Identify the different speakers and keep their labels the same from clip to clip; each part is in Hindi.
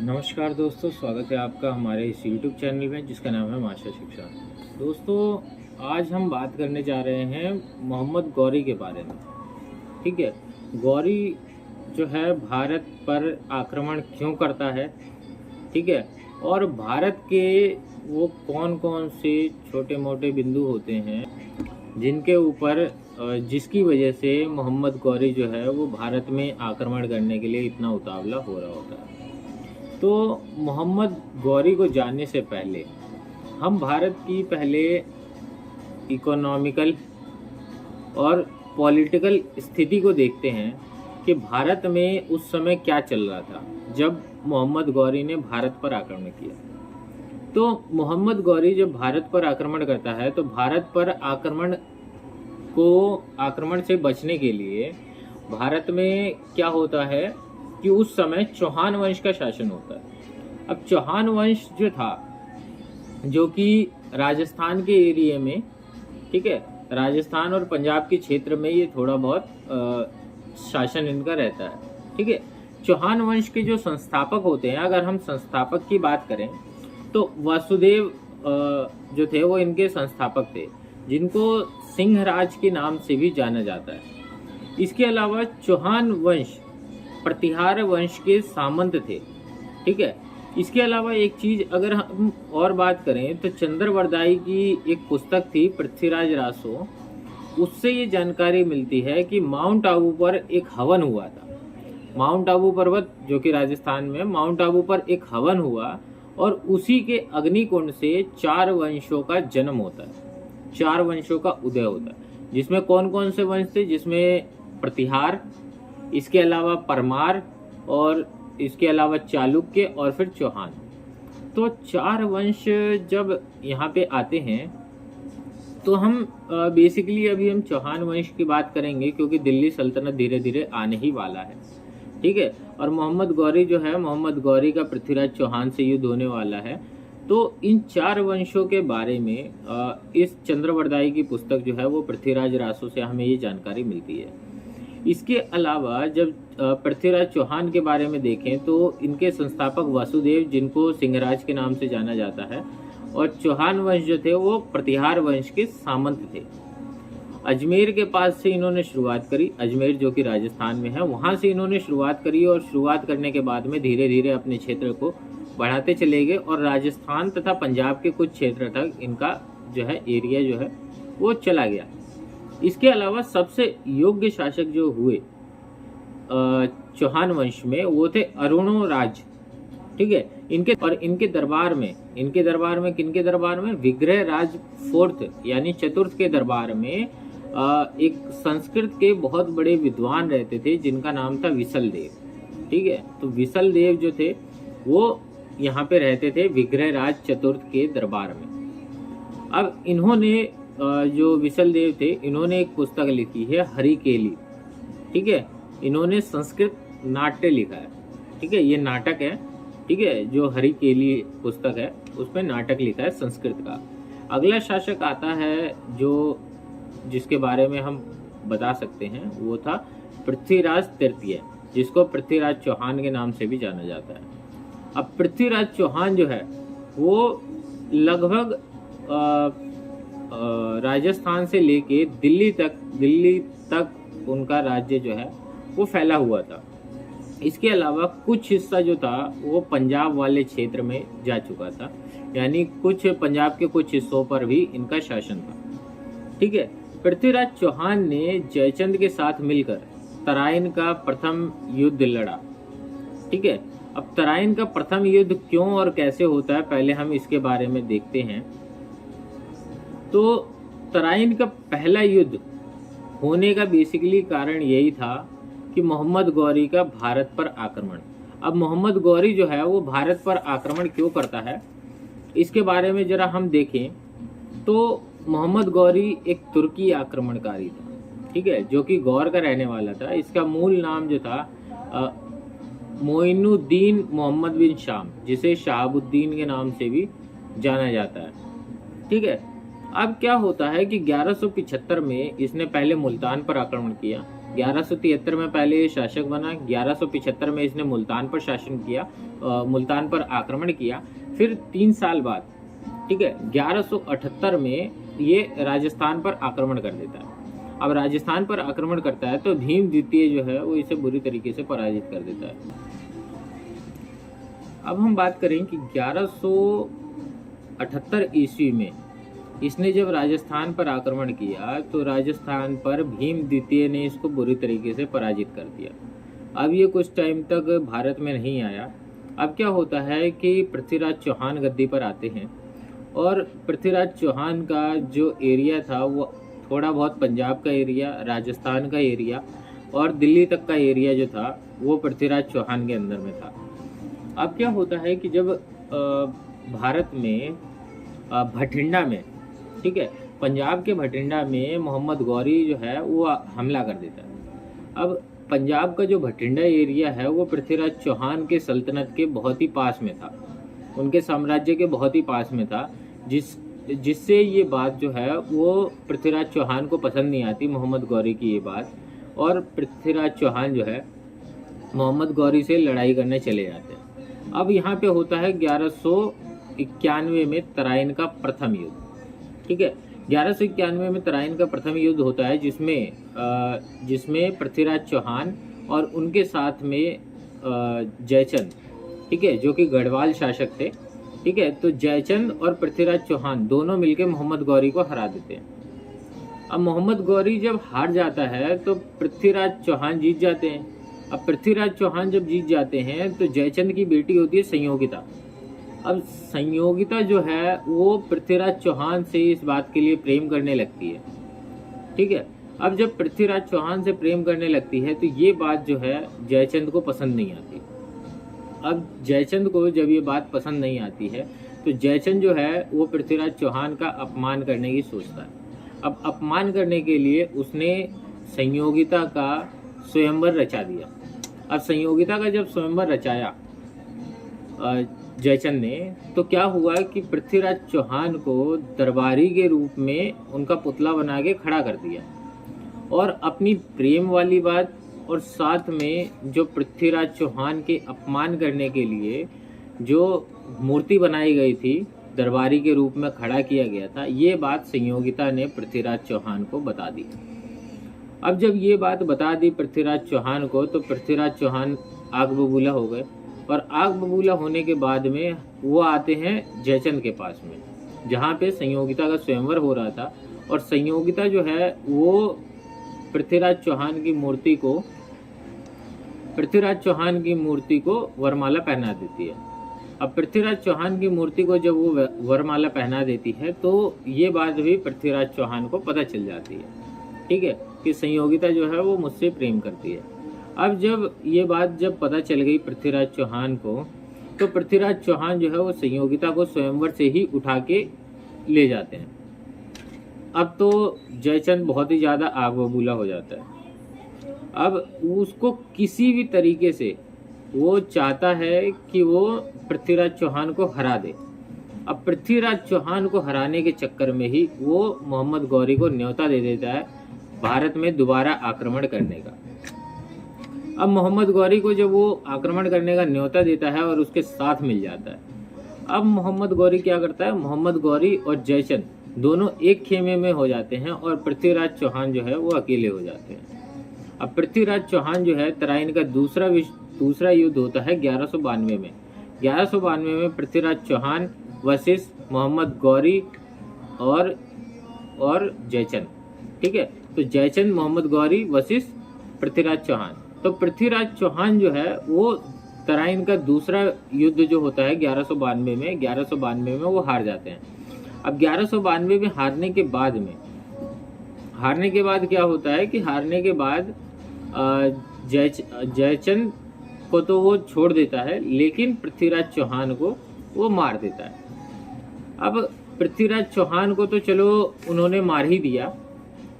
Speaker 1: नमस्कार दोस्तों, स्वागत है आपका हमारे इस YouTube चैनल में जिसका नाम है मास्टर शिक्षा। दोस्तों, आज हम बात करने जा रहे हैं मोहम्मद गौरी के बारे में। ठीक है, गौरी जो है भारत पर आक्रमण क्यों करता है, ठीक है, और भारत के वो कौन कौन से छोटे मोटे बिंदु होते हैं जिनके ऊपर जिसकी वजह से मोहम्मद गौरी जो है वो भारत में आक्रमण करने के लिए इतना उतावला हो रहा होता है। तो मोहम्मद गौरी को जानने से पहले हम भारत की पहले इकोनॉमिकल और पॉलिटिकल स्थिति को देखते हैं कि भारत में उस समय क्या चल रहा था जब मोहम्मद गौरी ने भारत पर आक्रमण किया। तो मोहम्मद गौरी जब भारत पर आक्रमण करता है तो भारत पर आक्रमण से बचने के लिए भारत में क्या होता है कि उस समय चौहान वंश का शासन होता है। अब चौहान वंश जो था, जो कि राजस्थान के एरिया में, ठीक है, राजस्थान और पंजाब के क्षेत्र में ये थोड़ा बहुत शासन इनका रहता है। ठीक है, चौहान वंश के जो संस्थापक होते हैं, अगर हम संस्थापक की बात करें तो वासुदेव जो थे वो इनके संस्थापक थे, जिनको सिंहराज के नाम से भी जाना जाता है। इसके अलावा चौहान वंश प्रतिहार वंश के सामंत थे। ठीक है, इसके अलावा एक चीज अगर हम और बात करें तो चंद्रवरदाई की एक पुस्तक थी पृथ्वीराज रासो, उससे ये जानकारी मिलती है कि माउंट आबू पर एक हवन हुआ था। माउंट आबू पर्वत जो कि राजस्थान में, माउंट आबू पर एक हवन हुआ और उसी के अग्निकुंड से 4 वंशों का जन्म होता है, 4 वंशों का उदय होता है। जिसमें कौन कौन से वंश थे? जिसमें प्रतिहार, इसके अलावा परमार, और इसके अलावा चालुक्य और फिर चौहान। तो 4 वंश जब यहाँ पे आते हैं तो हम बेसिकली अभी हम चौहान वंश की बात करेंगे, क्योंकि दिल्ली सल्तनत धीरे धीरे आने ही वाला है। ठीक है, और मोहम्मद गौरी जो है, मोहम्मद गौरी का पृथ्वीराज चौहान से युद्ध होने वाला है। तो इन 4 वंशों के बारे में इस चंद्रवरदाई की पुस्तक जो है वो पृथ्वीराज रासो से हमें ये जानकारी मिलती है। इसके अलावा जब पृथ्वीराज चौहान के बारे में देखें तो इनके संस्थापक वासुदेव, जिनको सिंहराज के नाम से जाना जाता है, और चौहान वंश जो थे वो प्रतिहार वंश के सामंत थे। अजमेर के पास से इन्होंने शुरुआत करी, अजमेर जो कि राजस्थान में है, वहां से इन्होंने शुरुआत करी, और शुरुआत करने के बाद में धीरे धीरे अपने क्षेत्र को बढ़ाते चले गए और राजस्थान तथा पंजाब के कुछ क्षेत्र तक इनका जो है एरिया जो है वो चला गया। इसके अलावा सबसे योग्य शासक जो हुए चौहान वंश में वो थे अरुणोराज। ठीक है, इनके दरबार में किनके दरबार में? विग्रह राज फोर्थ यानी चतुर्थ के दरबार में एक संस्कृत के बहुत बड़े विद्वान रहते थे जिनका नाम था विसल देव। ठीक है, तो विसल देव जो थे वो यहाँ पे रहते थे विग्रह राज चतुर्थ के दरबार में। अब इन्होंने जो विसल देव थे, इन्होंने एक पुस्तक लिखी है हरिकेली। ठीक है, इन्होंने संस्कृत नाट्य लिखा है। ठीक है, ये नाटक है। ठीक है, जो हरिकेली पुस्तक है उसमें नाटक लिखा है संस्कृत का। अगला शासक आता है जो जिसके बारे में हम बता सकते हैं, वो था पृथ्वीराज तृतीय, जिसको पृथ्वीराज चौहान के नाम से भी जाना जाता है। अब पृथ्वीराज चौहान जो है वो लगभग राजस्थान से लेके दिल्ली तक उनका राज्य जो है वो फैला हुआ था। इसके अलावा कुछ हिस्सा जो था वो पंजाब वाले क्षेत्र में जा चुका था, यानी कुछ पंजाब के कुछ हिस्सों पर भी इनका शासन था। ठीक है, पृथ्वीराज चौहान ने जयचंद के साथ मिलकर तराइन का प्रथम युद्ध लड़ा। ठीक है, अब तराइन का प्रथम युद्ध क्यों और कैसे होता है, पहले हम इसके बारे में देखते हैं। तो तराइन का पहला युद्ध होने का बेसिकली कारण यही था कि मोहम्मद गौरी का भारत पर आक्रमण। अब मोहम्मद गौरी जो है वो भारत पर आक्रमण क्यों करता है, इसके बारे में जरा हम देखें तो मोहम्मद गौरी एक तुर्की आक्रमणकारी था। ठीक है, जो कि गौर का रहने वाला था। इसका मूल नाम जो था मोइनुद्दीन मोहम्मद बिन शाम, जिसे शहाबुद्दीन के नाम से भी जाना जाता है। ठीक है, अब क्या होता है कि 1175 में इसने पहले मुल्तान पर आक्रमण किया, 1173 में पहले ये शासक बना, 1175 में इसने मुल्तान पर शासन किया, मुल्तान पर आक्रमण किया। फिर 3 साल बाद, ठीक है, 1178 में ये राजस्थान पर आक्रमण कर देता है। अब राजस्थान पर आक्रमण करता है तो भीम द्वितीय जो है वो इसे बुरी तरीके से पराजित कर देता है। अब हम बात करें कि 1178 ईस्वी में इसने जब राजस्थान पर आक्रमण किया तो राजस्थान पर भीम द्वितीय ने इसको बुरी तरीके से पराजित कर दिया। अब ये कुछ टाइम तक भारत में नहीं आया। अब क्या होता है कि पृथ्वीराज चौहान गद्दी पर आते हैं और पृथ्वीराज चौहान का जो एरिया था वो थोड़ा बहुत पंजाब का एरिया, राजस्थान का एरिया और दिल्ली तक का एरिया जो था वो पृथ्वीराज चौहान के अंदर में था। अब क्या होता है कि जब भारत में भटिंडा में, ठीक है, पंजाब के भटिंडा में मोहम्मद गौरी जो है वो हमला कर देता है। अब पंजाब का जो भटिंडा एरिया है वो पृथ्वीराज चौहान के सल्तनत के बहुत ही पास में था, उनके साम्राज्य के बहुत ही पास में था, जिससे ये बात जो है वो पृथ्वीराज चौहान को पसंद नहीं आती, मोहम्मद गौरी की ये बात, और पृथ्वीराज चौहान जो है मोहम्मद गौरी से लड़ाई करने चले जाते हैं। अब यहाँ पे होता है 1191 में तराइन का प्रथम युद्ध, ठीक है, 1191 में तराइन का प्रथम युद्ध होता है जिसमें पृथ्वीराज चौहान और उनके साथ में जयचंद, ठीक है, जो कि गढ़वाल शासक थे, ठीक है, तो जयचंद और पृथ्वीराज चौहान दोनों मिलकर मोहम्मद गौरी को हरा देते हैं। अब मोहम्मद गौरी जब हार जाता है तो पृथ्वीराज चौहान जीत जाते हैं। अब पृथ्वीराज चौहान जब जीत जाते हैं तो जयचंद की बेटी होती है संयोगिता। अब संयोगिता जो है वो पृथ्वीराज चौहान से इस बात के लिए प्रेम करने लगती है, ठीक है। अब जब पृथ्वीराज चौहान से प्रेम करने लगती है तो ये बात जो है जयचंद को पसंद नहीं आती। अब जयचंद को जब ये बात पसंद नहीं आती है तो जयचंद जो है वो पृथ्वीराज चौहान का अपमान करने की सोचता है। अब अपमान करने के लिए उसने संयोगिता का स्वयंवर रचा दिया। अब संयोगिता का जब स्वयंवर रचाया जयचंद ने, तो क्या हुआ कि पृथ्वीराज चौहान को दरबारी के रूप में उनका पुतला बना के खड़ा कर दिया और अपनी प्रेम वाली बात और साथ में जो पृथ्वीराज चौहान के अपमान करने के लिए जो मूर्ति बनाई गई थी, दरबारी के रूप में खड़ा किया गया था, ये बात संयोगिता ने पृथ्वीराज चौहान को बता दी। अब जब ये बात बता दी पृथ्वीराज चौहान को तो पृथ्वीराज चौहान आग बबूला हो गए और आग बबूला होने के बाद में वो आते हैं जयचंद के पास में, जहाँ पे संयोगिता का स्वयंवर हो रहा था, और संयोगिता जो है वो पृथ्वीराज चौहान की मूर्ति को वरमाला पहना देती है। अब पृथ्वीराज चौहान की मूर्ति को जब वो वरमाला पहना देती है तो ये बात भी पृथ्वीराज चौहान को पता चल जाती है, ठीक है, कि संयोगिता जो है वो मुझसे प्रेम करती है। अब जब ये बात जब पता चल गई पृथ्वीराज चौहान को तो पृथ्वीराज चौहान जो है वो संयोगिता को स्वयंवर से ही उठा के ले जाते हैं। अब तो जयचंद बहुत ही ज़्यादा आग बबूला हो जाता है। अब उसको किसी भी तरीके से वो चाहता है कि वो पृथ्वीराज चौहान को हरा दे। अब पृथ्वीराज चौहान को हराने के चक्कर में ही वो मोहम्मद गौरी को न्योता दे देता है भारत में दोबारा आक्रमण करने का। अब मोहम्मद गौरी को जब वो आक्रमण करने का न्योता देता है और उसके साथ मिल जाता है, अब मोहम्मद गौरी क्या करता है, मोहम्मद गौरी और जयचंद दोनों एक खेमे में हो जाते हैं और पृथ्वीराज चौहान जो है वो अकेले हो जाते हैं। अब पृथ्वीराज चौहान जो है तराइन का दूसरा युद्ध होता है 1192 में। 1192 में पृथ्वीराज चौहान वर्सेस मोहम्मद गौरी और जयचंद, ठीक है, तो जयचंद मोहम्मद गौरी वर्सेस पृथ्वीराज चौहान। तो पृथ्वीराज चौहान जो है वो तराइन का दूसरा युद्ध जो होता है 1192 में वो हार जाते हैं। अब 1192 में हारने के बाद क्या होता है कि हारने के बाद जयचंद को तो वो छोड़ देता है, लेकिन पृथ्वीराज चौहान को वो मार देता है। अब पृथ्वीराज चौहान को तो चलो उन्होंने मार ही दिया,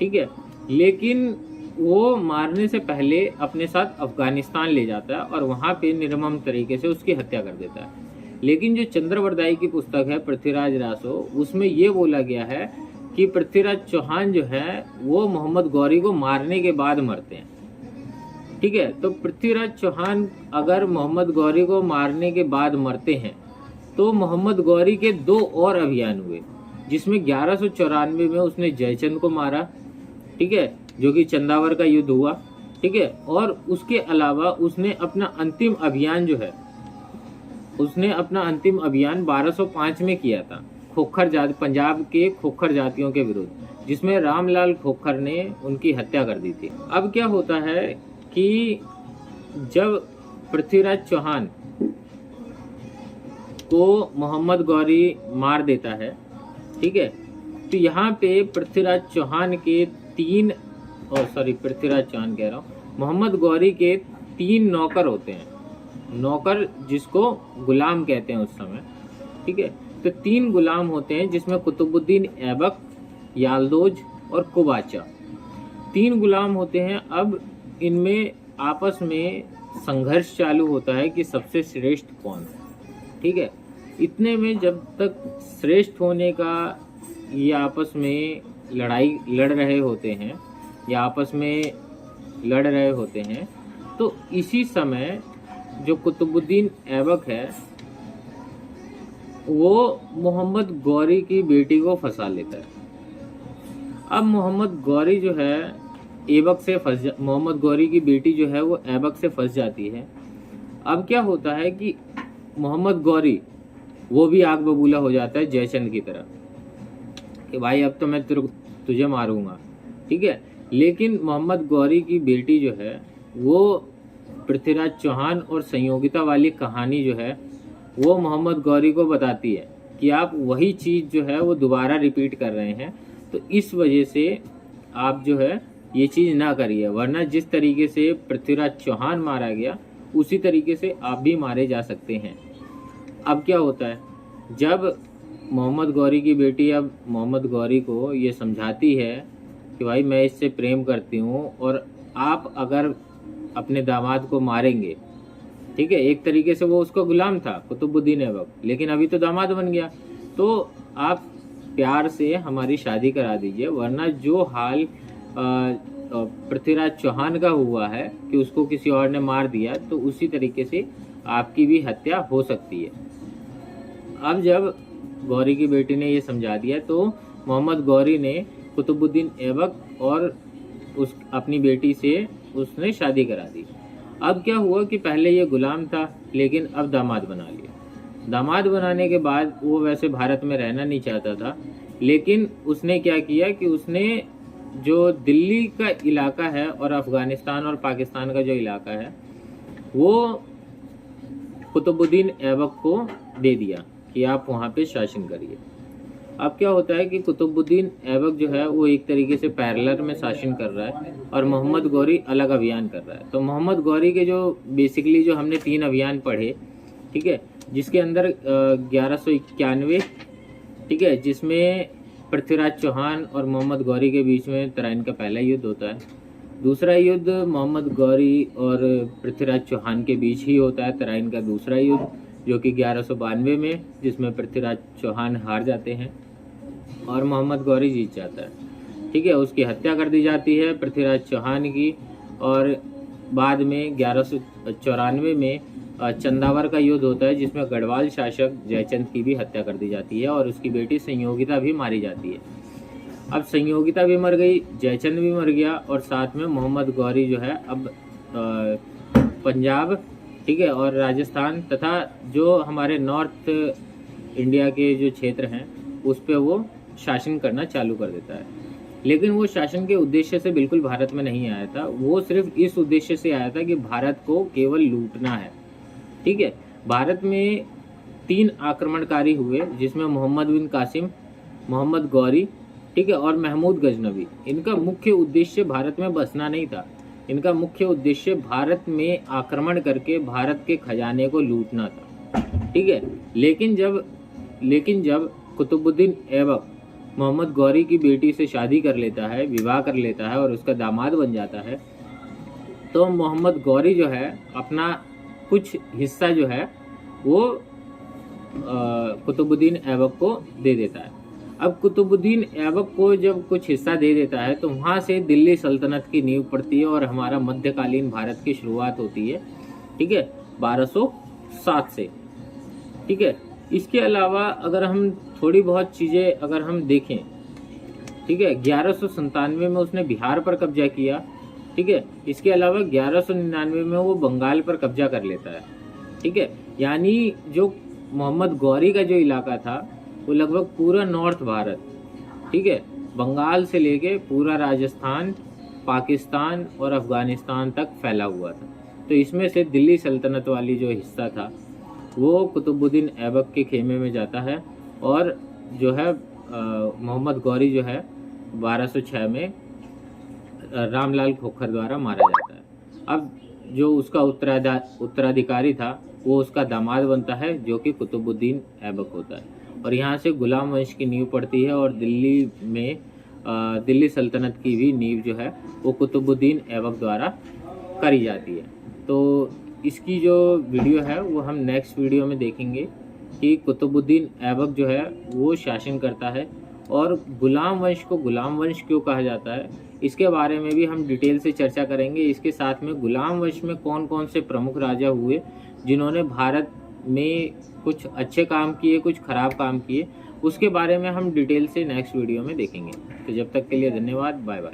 Speaker 1: ठीक है, लेकिन वो मारने से पहले अपने साथ अफगानिस्तान ले जाता है और वहाँ पे निर्मम तरीके से उसकी हत्या कर देता है। लेकिन जो चंद्रवरदाई की पुस्तक है पृथ्वीराज रासो, उसमें ये बोला गया है कि पृथ्वीराज चौहान जो है वो मोहम्मद गौरी को मारने के बाद मरते हैं। ठीक है। तो पृथ्वीराज चौहान अगर मोहम्मद गौरी को मारने के बाद मरते हैं तो मोहम्मद गौरी के 2 और अभियान हुए, जिसमें 1194 में उसने जयचंद को मारा, ठीक है, जो कि चंदावर का युद्ध हुआ, ठीक है। और उसके अलावा उसने अपना अंतिम अभियान जो है, उसने अपना अंतिम अभियान 1205 में किया था खोखर जाति, पंजाब के खोखर जातियों के विरुद्ध, जिसमें रामलाल खोखर ने उनकी हत्या कर दी थी। अब क्या होता है कि जब पृथ्वीराज चौहान को मोहम्मद गौरी मार देता है, ठीक है, तो यहाँ पे पृथ्वीराज चौहान के पृथ्वीराज चौहान कह रहा हूँ, मोहम्मद गौरी के 3 नौकर होते हैं, नौकर जिसको गुलाम कहते हैं उस समय, ठीक है। तो 3 गुलाम होते हैं, जिसमें कुतुबुद्दीन ऐबक, याल्दोज और कुबाचा, 3 गुलाम होते हैं। अब इनमें आपस में संघर्ष चालू होता है कि सबसे श्रेष्ठ कौन है, ठीक है। इतने में जब तक श्रेष्ठ होने का ये आपस में लड़ाई लड़ रहे होते हैं या आपस में लड़ रहे होते हैं, तो इसी समय जो कुतुबुद्दीन ऐबक है वो मोहम्मद गौरी की बेटी को फंसा लेता है। अब मोहम्मद गौरी जो है मोहम्मद गौरी की बेटी जो है वो ऐबक से फंस जाती है। अब क्या होता है कि मोहम्मद गौरी वो भी आग बबूला हो जाता है जयचंद की तरह कि भाई अब तो मैं तुझे मारूंगा, ठीक है। लेकिन मोहम्मद गौरी की बेटी जो है वो पृथ्वीराज चौहान और संयोगिता वाली कहानी जो है वो मोहम्मद गौरी को बताती है कि आप वही चीज़ जो है वो दोबारा रिपीट कर रहे हैं, तो इस वजह से आप जो है ये चीज़ ना करिए, वरना जिस तरीके से पृथ्वीराज चौहान मारा गया उसी तरीके से आप भी मारे जा सकते हैं। अब क्या होता है, जब मोहम्मद गौरी की बेटी अब मोहम्मद गौरी को ये समझाती है कि भाई मैं इससे प्रेम करती हूँ और आप अगर अपने दामाद को मारेंगे, ठीक है, एक तरीके से वो उसका गुलाम था कुतुबुद्दीन ऐबक, लेकिन अभी तो दामाद बन गया, तो आप प्यार से हमारी शादी करा दीजिए, वरना जो हाल पृथ्वीराज चौहान का हुआ है कि उसको किसी और ने मार दिया, तो उसी तरीके से आपकी भी हत्या हो सकती है। अब जब गौरी की बेटी ने ये समझा दिया तो मोहम्मद गौरी ने कुतुबुद्दीन ऐबक और उस अपनी बेटी से उसने शादी करा दी। अब क्या हुआ कि पहले ये गुलाम था, लेकिन अब दामाद बना लिया। दामाद बनाने के बाद वो वैसे भारत में रहना नहीं चाहता था, लेकिन उसने क्या किया कि उसने जो दिल्ली का इलाका है और अफ़गानिस्तान और पाकिस्तान का जो इलाका है वो कुतुबुद्दीन ऐबक को दे दिया कि आप वहाँ पे शासन करिए। अब क्या होता है कि कुतुबुद्दीन ऐबक जो है वो एक तरीके से पैरेलल में शासन कर रहा है और मोहम्मद गौरी अलग अभियान कर रहा है। तो मोहम्मद गौरी के जो बेसिकली जो हमने 3 अभियान पढ़े, ठीक है, जिसके अंदर 1191, ठीक है, जिसमें पृथ्वीराज चौहान और मोहम्मद गौरी के बीच में तराइन का पहला युद्ध होता है। दूसरा युद्ध मोहम्मद गौरी और पृथ्वीराज चौहान के बीच ही होता है, तराइन का दूसरा युद्ध, जो कि 1192 में, जिसमें पृथ्वीराज चौहान हार जाते हैं और मोहम्मद गौरी जीत जाता है, ठीक है। उसकी हत्या कर दी जाती है पृथ्वीराज चौहान की, और बाद में 1194 में चंदावर का युद्ध होता है, जिसमें गढ़वाल शासक जयचंद की भी हत्या कर दी जाती है और उसकी बेटी संयोगिता भी मारी जाती है। अब संयोगिता भी मर गई, जयचंद भी मर गया, और साथ में मोहम्मद गौरी जो है अब पंजाब, ठीक है, और राजस्थान तथा जो हमारे नॉर्थ इंडिया के जो क्षेत्र हैं उस पे वो शासन करना चालू कर देता है। लेकिन वो शासन के उद्देश्य से बिल्कुल भारत में नहीं आया था, वो सिर्फ इस उद्देश्य से आया था कि भारत को केवल लूटना है, ठीक है। भारत में 3 आक्रमणकारी हुए, जिसमें मोहम्मद बिन कासिम, मोहम्मद गौरी, ठीक है, और महमूद गजनवी। इनका मुख्य उद्देश्य भारत में बसना नहीं था, इनका मुख्य उद्देश्य भारत में आक्रमण करके भारत के खजाने को लूटना था, ठीक है। लेकिन जब कुतुबुद्दीन ऐबक मोहम्मद गौरी की बेटी से शादी कर लेता है, विवाह कर लेता है और उसका दामाद बन जाता है, तो मोहम्मद गौरी जो है अपना कुछ हिस्सा जो है वो कुतुबुद्दीन ऐबक को दे देता है। अब कुतुबुद्दीन ऐबक को जब कुछ हिस्सा दे देता है तो वहाँ से दिल्ली सल्तनत की नींव पड़ती है और हमारा मध्यकालीन भारत की शुरुआत होती है, ठीक है, 1207 से, ठीक है। इसके अलावा अगर हम थोड़ी बहुत चीज़ें अगर हम देखें, ठीक है, 1197 में उसने बिहार पर कब्जा किया, ठीक है। इसके अलावा 1199 में वो बंगाल पर कब्जा कर लेता है, ठीक है। यानी जो मोहम्मद गौरी का जो इलाका था वो लगभग पूरा नॉर्थ भारत, ठीक है, बंगाल से लेके पूरा राजस्थान, पाकिस्तान और अफगानिस्तान तक फैला हुआ था। तो इसमें से दिल्ली सल्तनत वाली जो हिस्सा था वो कुतुबुद्दीन ऐबक के खेमे में जाता है और जो है मोहम्मद गौरी जो है 1206 में रामलाल खोखर द्वारा मारा जाता है। अब जो उसका उत्तराधिकारी था वो उसका दामाद बनता है जो कि कुतुबुद्दीन ऐबक होता है और यहाँ से गुलाम वंश की नींव पड़ती है और दिल्ली में दिल्ली सल्तनत की भी नींव जो है वो कुतुबुद्दीन ऐबक द्वारा करी जाती है। तो इसकी जो वीडियो है वो हम नेक्स्ट वीडियो में देखेंगे कि कुतुबुद्दीन ऐबक जो है वो शासन करता है और गुलाम वंश को गुलाम वंश क्यों कहा जाता है इसके बारे में भी हम डिटेल से चर्चा करेंगे। इसके साथ में गुलाम वंश में कौन कौन से प्रमुख राजा हुए जिन्होंने भारत में कुछ अच्छे काम किए, कुछ खराब काम किए, उसके बारे में हम डिटेल से नेक्स्ट वीडियो में देखेंगे। तो जब तक के लिए धन्यवाद, बाय बाय।